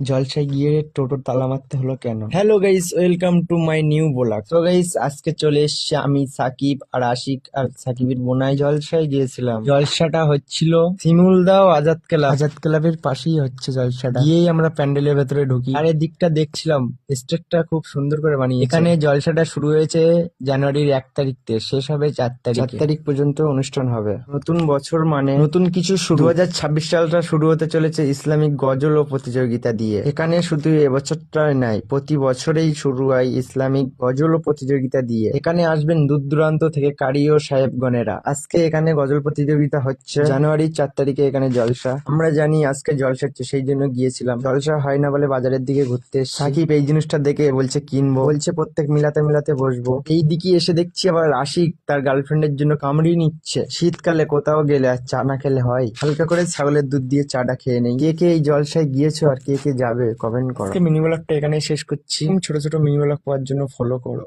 জলসায় গিয়ে টোটোর তালা মারতে হলো কেন? Hello guys, welcome to my new blog. তো গাইস, আজকে চলে এসেছি আমি, সাকিব আর আশিক আর সাকিবের বোনাই জলসায় গিয়েছিলাম। জলসাটা হচ্ছিল শিমুলদা ও আজাদ ক্লাবের পাশেই হচ্ছে জলসাটা। গিয়েই আমরা প্যান্ডেলের ভেতরে ঢুকি আর এদিকটা দেখছিলাম, স্টেজটা খুব সুন্দর করে বানিয়েছে। এখানে জলসাটা শুরু হয়েছে জানুয়ারির 1 তারিখ থেকে, শেষ হবে 4 তারিখ। 4 তারিখ পর্যন্ত অনুষ্ঠান হবে। নতুন বছর মানে নতুন কিছু শুরু। 2026 সালটা শুরু হতে চলেছে ইসলামিক গজল ও প্রতিযোগিতা দিয়ে। এখানে শুধু এবছরটাই নাই, প্রতি বছরেই শুরু হয় ইসলামিক গজল ও প্রতিযোগিতা দিয়ে। এখানে আসবেন দূর দূরান্ত থেকে কারি ও সাহেবগণেরা। আজকে এখানে গজল প্রতিযোগিতা হচ্ছে, জানুয়ারির 4 তারিখে এখানে জলসা। আমরা জানি আজকে জলসা হচ্ছে, সেই জন্য গিয়েছিলাম। জলসা হয় না বলে বাজারের দিকে ঘুরতে এসেছি। সাকিব এই জিনিসটা দেখে বলছে কিনবো, বলছে প্রত্যেক মিলাতে মিলাতে বসবো। এই দিকে এসে দেখছি আবার আশিক তার গার্লফ্রেন্ডের জন্য কামড়ি নিচ্ছে। শীতকালে কোথাও গেলে আর চা না খেলে হয়? হালকা করে ছাগলের দুধ দিয়ে চাটা খেয়ে নেই। কে কে এই জলসায় গিয়েছো আর কে কে যাবে কমেন্ট করো। মিনি ব্লগটা এখানে শেষ করছি। ছোট ছোট মিনি ব্লগ পাওয়ার জন্য ফলো করো।